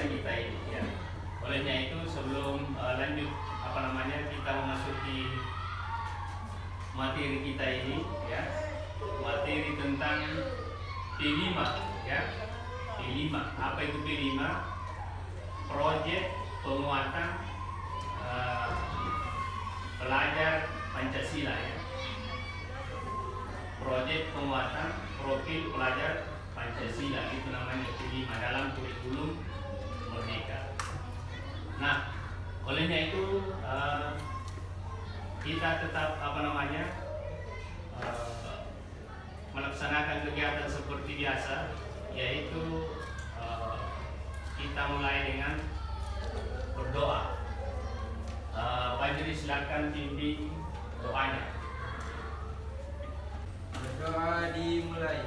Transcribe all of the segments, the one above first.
bahasa kita ini ya. Olehnya itu sebelum lanjut kita memasuki materi kita ini ya, materi tentang P5 ya. P5, apa itu P5? Proyek penguatan pelajar Pancasila ya. Proyek penguatan profil pelajar Pancasila, itu namanya P5 dalam kurikulum Merdeka. Nah, olehnya itu kita tetap melaksanakan kegiatan seperti biasa, yaitu kita mulai dengan berdoa. Pak Jadi silakan bimbing doanya. Berdoa dimulai.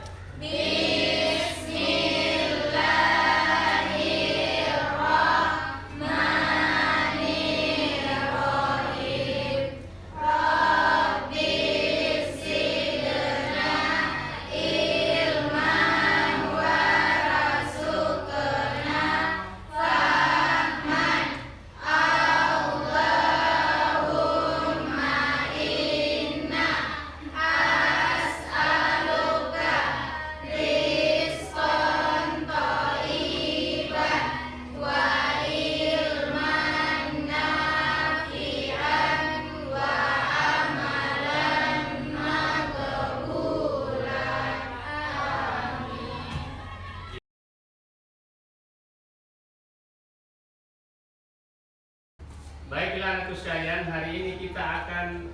Baiklah anakku sekalian, hari ini kita akan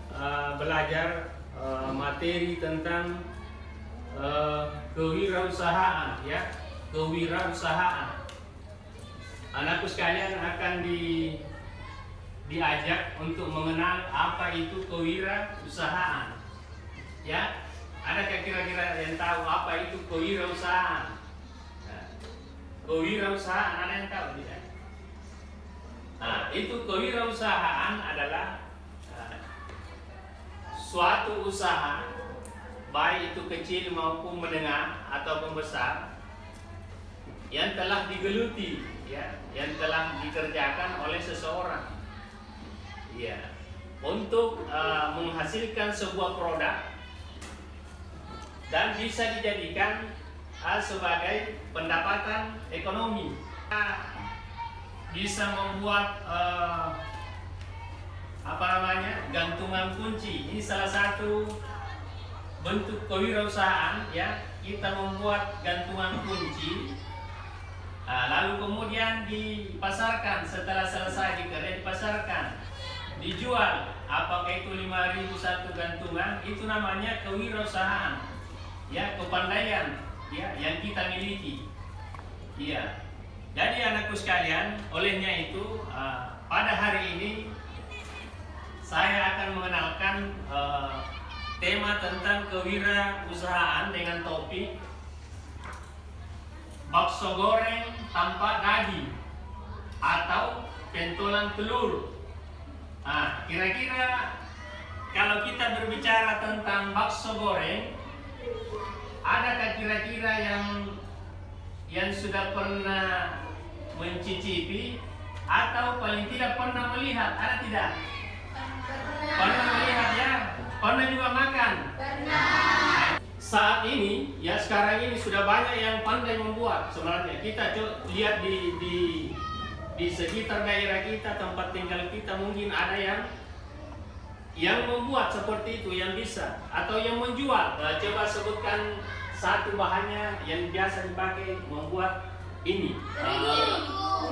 belajar materi tentang kewirausahaan ya, kewirausahaan. Anakku sekalian akan diajak untuk mengenal apa itu kewirausahaan. Ya, adakah kira-kira yang tahu apa itu kewirausahaan? Nah, kewirausahaan ada yang tahu tidak? Nah, itu kewirausahaan adalah suatu usaha, baik itu kecil maupun menengah ataupun besar, yang telah digeluti, ya, yang telah dikerjakan oleh seseorang, ya, untuk menghasilkan sebuah produk dan bisa dijadikan sebagai pendapatan ekonomi. Bisa membuat gantungan kunci. Ini salah satu bentuk kewirausahaan ya. Kita membuat gantungan kunci, lalu kemudian dipasarkan. Setelah selesai dikerja dipasarkan, dijual. Apakah itu 5.000 satu gantungan? Itu namanya kewirausahaan ya, kepandaian ya yang kita miliki. Iya. Jadi anakku sekalian, olehnya itu pada hari ini saya akan mengenalkan tema tentang kewirausahaan dengan topik bakso goreng tanpa daging atau pentolan telur. Nah, kira-kira kalau kita berbicara tentang bakso goreng, adakah kira-kira yang sudah pernah mencicipi atau paling tidak pernah melihat? Ada tidak? Pernah melihat ya? Pernah juga makan? Pernah. Saat ini ya, sekarang ini sudah banyak yang pandai membuat. Sebenarnya kita lihat di sekitar daerah kita, tempat tinggal kita, mungkin ada yang membuat seperti itu, yang bisa atau yang menjual. Coba sebutkan satu bahannya yang biasa dipakai membuat ini.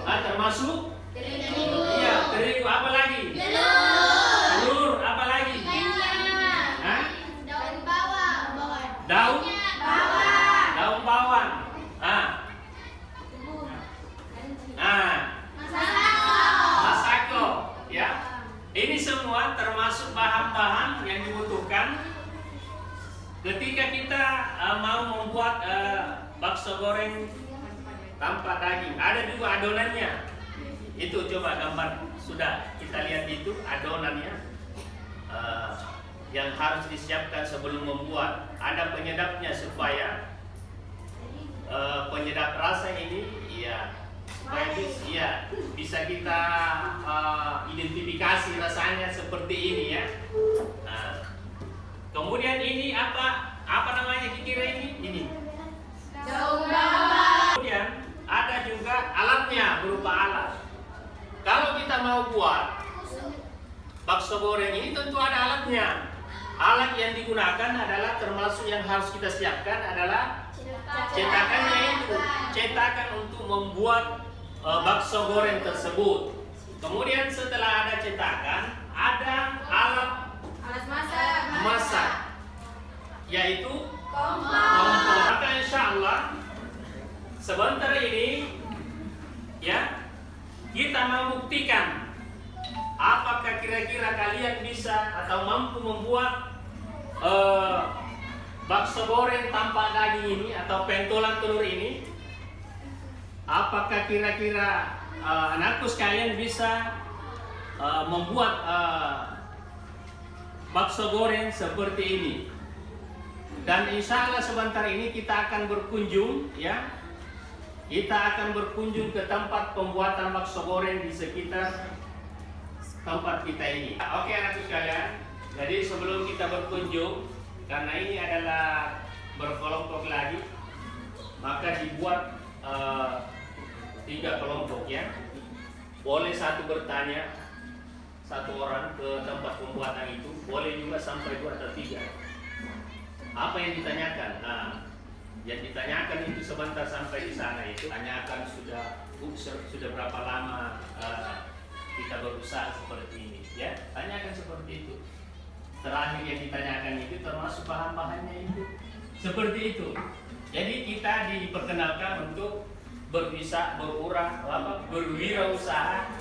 Termasuk terigu. Iya, terigu. Apa lagi? Telur. Apa lagi? Daun bawang. Daun bawang. Masako. Ya. Ini semua termasuk bahan-bahan yang dibutuhkan ketika kita mau membuat bakso goreng tanpa daging. Ada juga adonannya. Itu coba gambar, sudah kita lihat itu adonannya yang harus disiapkan sebelum membuat. Ada penyedapnya supaya penyedap rasa ini ya supaya bisa kita identifikasi rasanya seperti ini ya. Nah, kemudian ini apa namanya kira ini? Ini. Kemudian ada juga alatnya berupa alat. Kalau kita mau buat bakso goreng ini tentu ada alatnya. Alat yang digunakan adalah termasuk yang harus kita siapkan adalah cetakannya itu, cetakan untuk membuat bakso goreng tersebut. Kemudian setelah ada cetakan, ada alat masak, yaitu kompor. Maka insya Allah sebentar ini ya kita membuktikan apakah kira-kira kalian bisa atau mampu membuat bakso goreng tanpa daging ini atau pentolan telur ini. Apakah kira-kira anakku sekalian bisa membuat bakso goreng seperti ini? Dan insya Allah sebentar ini kita akan berkunjung ya. Kita akan berkunjung ke tempat pembuatan bakso goreng di sekitar tempat kita ini. Oke anakku sekalian, jadi sebelum kita berkunjung, karena ini adalah berkelompok lagi, maka dibuat 3 kelompok ya. Boleh satu bertanya, satu orang ke tempat pembuatan itu, boleh juga sampai 2 atau 3. Apa yang ditanyakan? Nah, yang ditanyakan itu sebentar sampai di sana itu tanyakan sudah berapa lama kita berusaha seperti ini ya, tanyakan seperti itu. Terakhir yang ditanyakan itu termasuk bahan-bahannya itu seperti itu. Jadi kita diperkenalkan untuk berwirausaha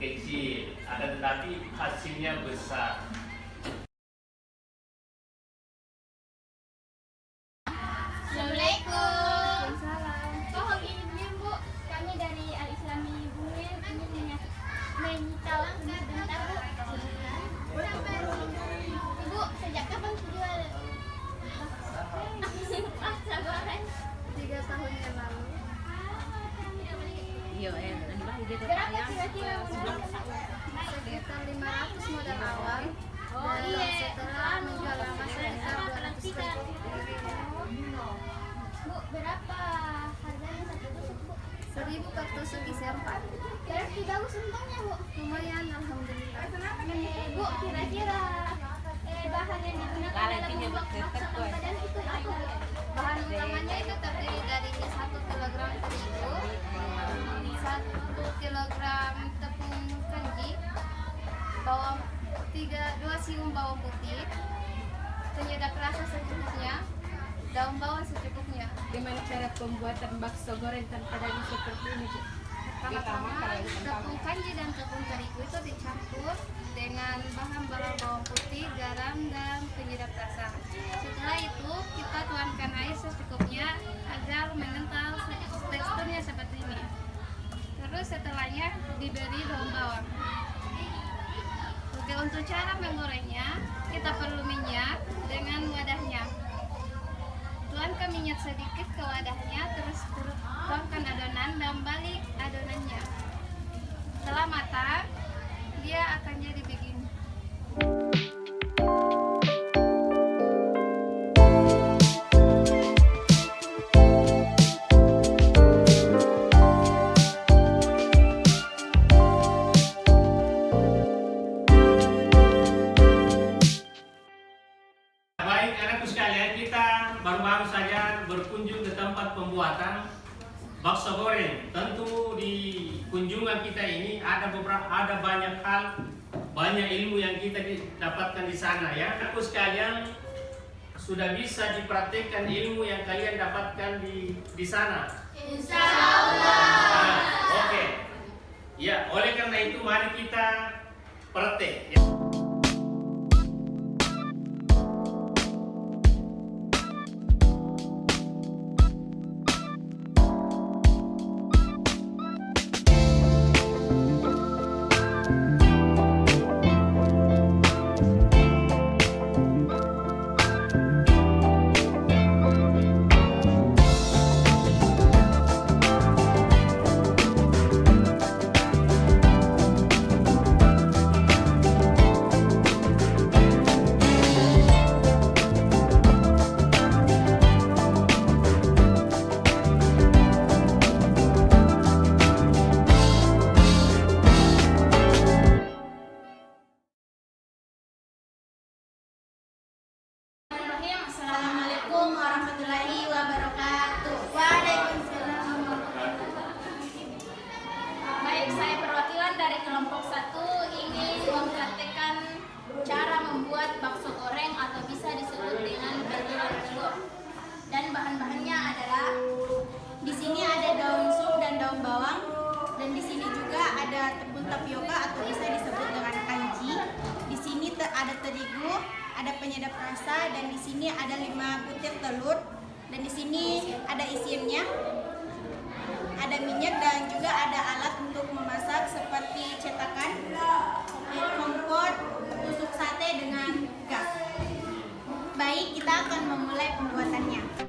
kecil, akan tetapi hasilnya besar. Assalamualaikum. Mohon izin Bu, kami dari Al-Islami Bungil ingin menyita bentar Bu. Ibu, sejak kapan jual bakso goreng? 3 tahun yang lalu. Berapa kira-kira modal? Sekitar 500 modal awal. Oh Dan iya. setelah menjual lama sekitar 200 ribu. Bu, berapa harganya satu tusuk Bu? 1000 per tusuk isi 4. Berarti bagus untungnya Bu. Lumayan, alhamdulillah. Bu, kira-kira bahan yang digunakan dalam membuat bakso padan itu apa? Bahan utamanya itu terdiri dari 1 kg terigu, 1 kg tepung kanji, bawang 2 siung bawang putih, penyedap rasa secukupnya, daun bawang secukupnya. Gimana cara pembuatan bakso goreng tanpa daging seperti ini, Bu? Pertama-tama tepung kanji dan tepung terigu itu dicampur dengan bahan-bahan bawang putih, garam, dan penyedap rasa. Setelah itu kita tuangkan air secukupnya agar mengental teksturnya seperti ini. Terus setelahnya diberi daun bawang. Oke, untuk cara menggorengnya kita perlu minyak dengan wadahnya. Tuangkan minyak sedikit ke wadahnya, terus tuangkan adonan dan balik adonannya. Setelah matang, dia akan jadi begini. Baik anakku sekalian, kita baru-baru saja berkunjung ke tempat pembuatan bakso goreng. Tentu di kunjungan kita ini ada banyak hal, banyak ilmu yang kita dapatkan di sana ya. Anakku sekalian, sudah bisa dipraktikkan ilmu yang kalian dapatkan di sana. Insyaallah. Oke. Ya, oleh karena itu mari kita praktek. Ya. daun bawang, dan di sini juga ada tepung tapioka atau bisa disebut dengan kanji. Di sini ada terigu, ada penyedap rasa, dan di sini ada 5 butir telur. Dan di sini ada isiannya, ada minyak dan juga ada alat untuk memasak seperti cetakan, kompor, tusuk sate dengan gas. Baik, kita akan memulai pembuatannya.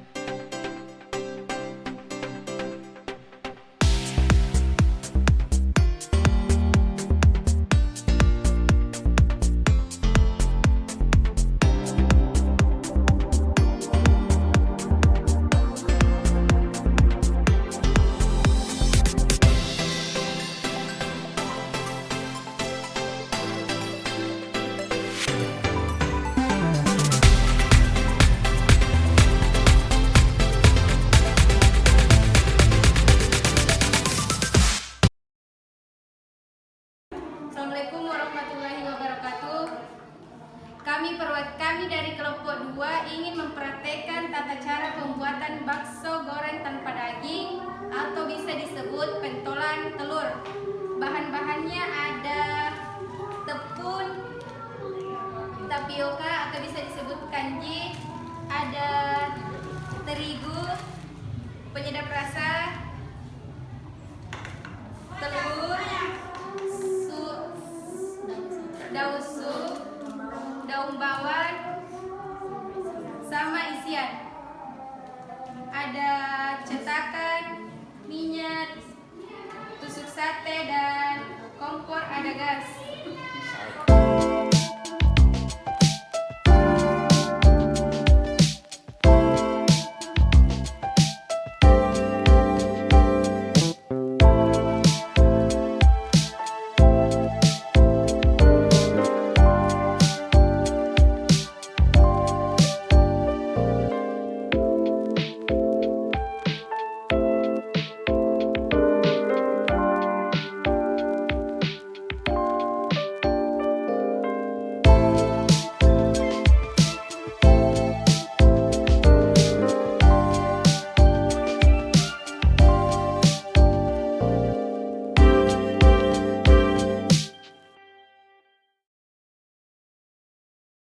Assalamualaikum warahmatullahi wabarakatuh. Kami dari kelompok 2 ingin mempraktekkan tata cara pembuatan bakso goreng tanpa daging atau bisa disebut pentolan telur. Bahan-bahannya ada tepung tapioka atau bisa disebut kanji, ada terigu, penyedap rasa, telur, daun sup, daun bawang, sama isian. Ada cetakan, minyak, tusuk sate, dan kompor ada gas.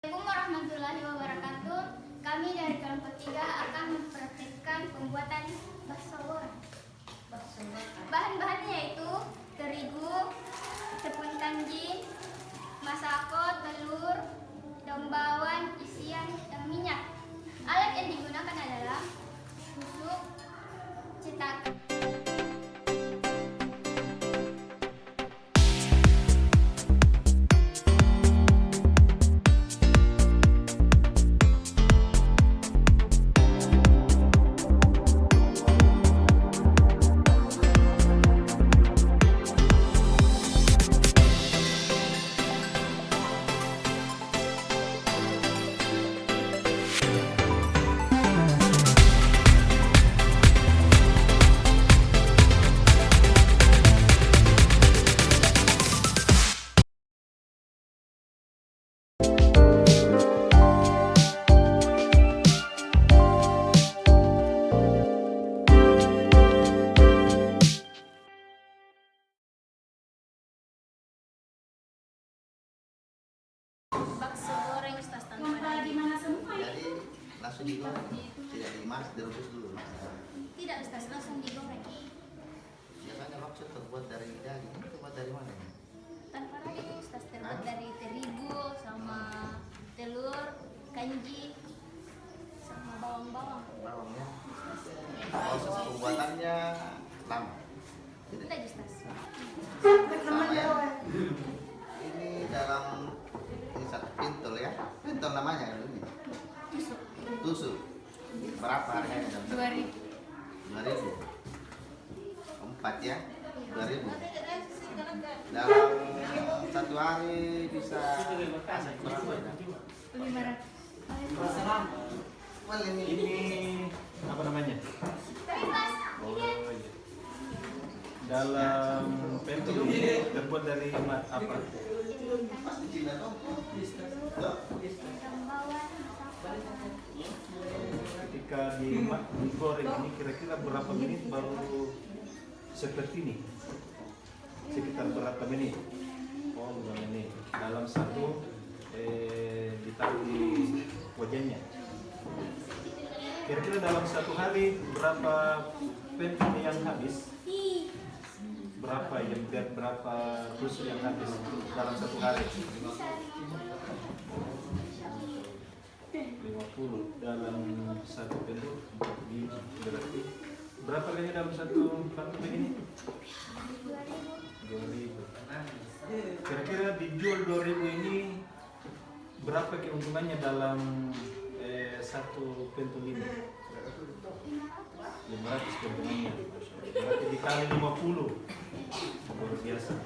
Assalamualaikum warahmatullahi wabarakatuh. Kami dari kelompok 3 akan mempraktikkan pembuatan bakso goreng. Bahan-bahannya yaitu terigu, tepung kanji, masako, telur, daun bawang, isian, dan minyak. Alat yang digunakan adalah tusuk, cetakan. Bakso goreng Ustaz tanpa daging. Jadi langsung digoreng, tidak dimasak, direbus dulu. Tidak Ustaz, langsung digoreng. Biasanya bakso terbuat dari daging, ini terbuat dari mana? Tanpa daging Ustaz, terbuat dari terigu sama telur, kanji, sama bawang-bawang. Bawangnya, proses pembuatannya lama. Tidak Ustaz. Sama ya. Ini dalam ini satu pintol ya, pintol namanya ini. Tusuk. Berapa harganya? 2.000. 2.000. 4 ya, 2.000. Dalam satu hari bisa masak berapa ya? 500. Well, ini apa namanya? Oh iya. Dalam pentol ini terbuat dari apa? pasti Cina dong. Ketika digoreng ini kira-kira berapa menit baru seperti ini. Sekitar berapa menit? Oh, 5 menit. Dalam satu ditaruh di wajahnya. Kira-kira dalam satu hari berapa pentil yang habis? Berapa yang berapa tusuk yang habis dalam satu hari? 50 dalam satu pentil berarti berapa kali dalam satu kartu begini? 2.000. Kira-kira dijual 2.000 ini berapa keuntungannya dalam satu pentul ini? 500 keuntungannya. Berarti dikali 50. Luar biasa.